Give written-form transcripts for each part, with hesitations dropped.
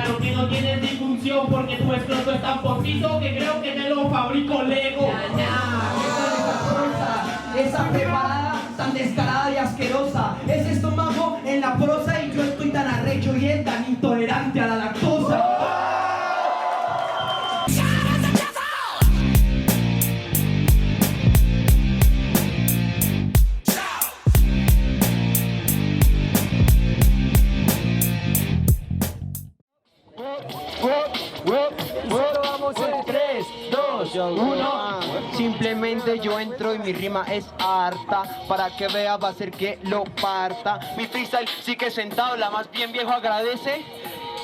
claro que no tienes disfunción porque tu escroto es tan postizo que creo que te lo fabrico Lego. Esa preparada, tan descarada y asquerosa. Ese estómago en la prosa y yo estoy tan arrecho y él tan intolerante a la lactosa. Vamos en 3, 2, 1. Simplemente yo entro y mi rima es harta. Para que vea va a ser que lo parta. Mi freestyle sí que sentado, la más bien viejo agradece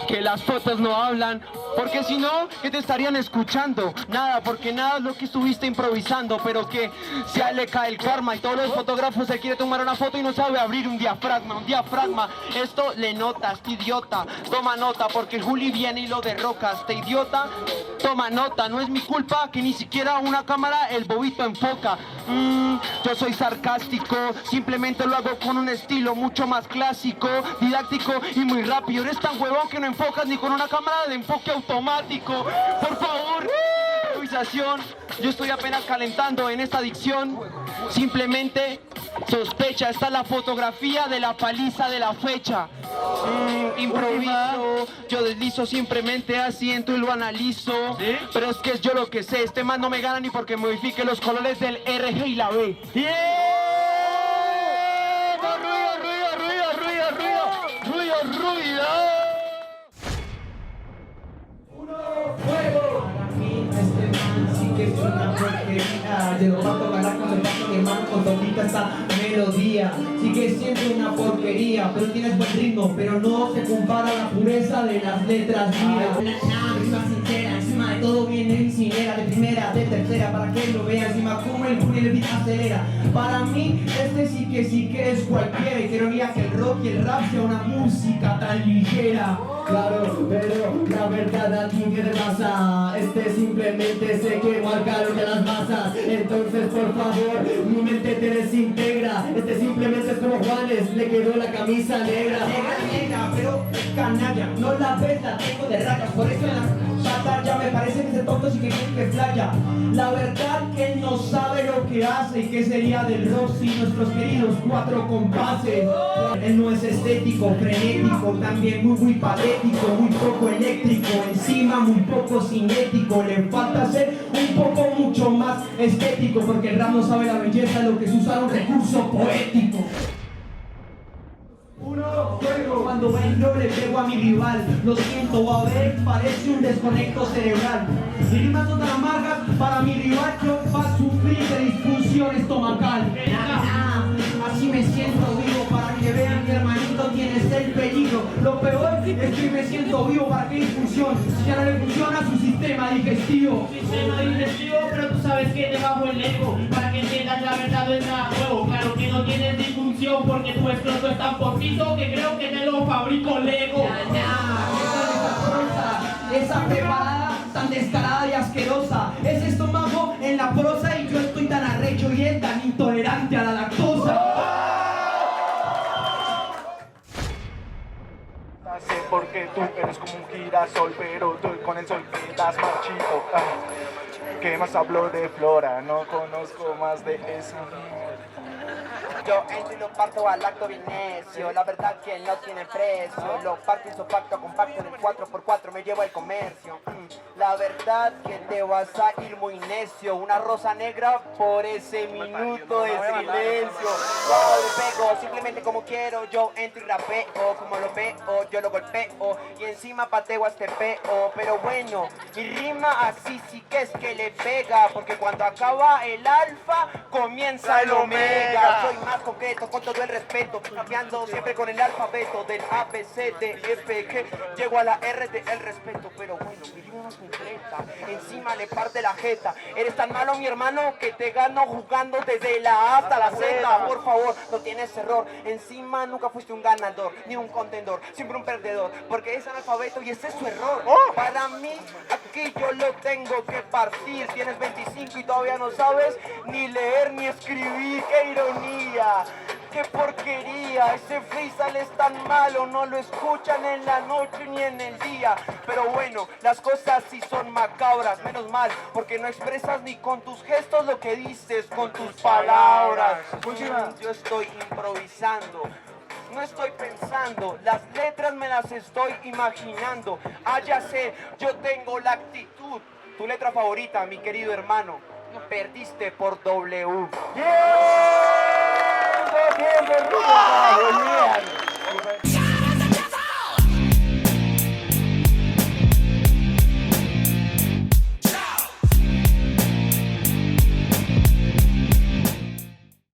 que las fotos no hablan, porque si no, ¿qué te estarían escuchando? Nada, porque nada es lo que estuviste improvisando, pero que si a él le cae el karma y todos los fotógrafos se quiere tomar una foto y no sabe abrir un diafragma, esto le nota, este idiota, toma nota, porque Juli viene y lo derroca, este idiota, toma nota, no es mi culpa que ni siquiera una cámara el bobito enfoca. Yo soy sarcástico, simplemente lo hago con un estilo mucho más clásico, didáctico y muy rápido. Eres tan huevón que no enfocas ni con una cámara de enfoque automático. Por favor, improvisación. Yo estoy apenas calentando en esta dicción. Simplemente sospecha, está la fotografía de la paliza de la fecha. Improviso, yo deslizo simplemente asiento y lo analizo. ¿Sí? Pero es que es yo lo que sé, este man no me gana ni porque modifique los colores del R, G y la B. ¡Yeah! ¡Ruido! Que es una porquería. De lo pato carajo me paso mi hermano con todita esta melodía. Sigue siendo una porquería, pero tienes buen ritmo, pero no se compara a la pureza de las letras mías. Rima sincera, encima de todo viene incinera, de primera, de tercera, para que lo vea encima como el Juli el beat acelera. Para mí, este sí que es cualquiera, y quiero ironía que el rock y el rap sea una música tan ligera. Claro, pero la verdad a ti ¿qué te pasa? Este simplemente se quemó al calor de las masas. Entonces por favor, mi mente te desintegra. Este simplemente es como Juanes, le quedó la camisa negra. Negra, pero canalla, no la ves, la tengo de rayas. Por eso en la batalla me parece que ese tonto sí que quiere que playa. La verdad que él no sabe lo que hace. ¿Y qué sería del rock sin nuestros queridos cuatro compases? Él no es estético, frenético, también muy patético, muy poco eléctrico, encima muy poco cinético. Le falta ser un poco mucho más estético, porque el rap no sabe la belleza de lo que es usar un recurso poético. Cuando vengo le pego a mi rival, lo siento, a ver, parece un desconecto cerebral. Mi rimas son tan amargas, para mi rival yo va a sufrir de disfunción estomacal. Así me siento vivo, para que vean que hermanito tienes el peligro. Lo peor es que me siento vivo, para qué disfunción, si ya no le funciona su sistema digestivo. Sistema digestivo, pero tú sabes que debajo el ego, para que entiendas la verdad no es nada nuevo. Claro que no tienes disfunción porque tu escroto es tan postizo que creo que te lo fabrico Lego. Esa preparada, tan descarada y asquerosa. Ese estómago en la prosa y yo estoy tan arrecho y él tan intolerante a la lactosa. Porque tú eres como un girasol, pero tú con el sol quedas marchito. ¿Qué más hablo de flora? No conozco más de eso. Yo entro y lo parto al acto bien necio. La verdad que no tiene precio. Lo parto isopacto compacto en el 4x4. Me llevo el comercio. La verdad que te vas a ir muy necio. Una rosa negra por ese minuto de silencio. No le pego simplemente como quiero. Yo entro y rapeo como lo veo. Yo lo golpeo y encima pateo a este peo. Pero bueno, mi rima así sí que es que le pega. Porque cuando acaba el alfa comienza el omega. Soy más concreto con todo el respeto, cambiando siempre con el alfabeto del A, B, C, D, F, G. Llego a la R de el respeto, pero bueno, mi rima no es concreta. Encima le parte la jeta. Eres tan malo, mi hermano, que te gano jugando desde la A hasta la Z. Por favor, no tienes error. Encima nunca fuiste un ganador, ni un contendor, siempre un perdedor, porque es analfabeto y ese es su error. Para mí, aquí yo lo tengo que partir. Tienes 25 y todavía no sabes ni leer ni escribir. ¡Qué ironía! qué porquería, ese freestyle es tan malo, no lo escuchan en la noche ni en el día. Pero bueno, las cosas sí son macabras, menos mal, porque no expresas ni con tus gestos lo que dices con tus palabras. Yo estoy improvisando. No estoy pensando, las letras me las estoy imaginando. Ah, ya sé, yo tengo la actitud. Tu letra favorita, mi querido hermano, perdiste por W. ¡Bien! ¡Bien,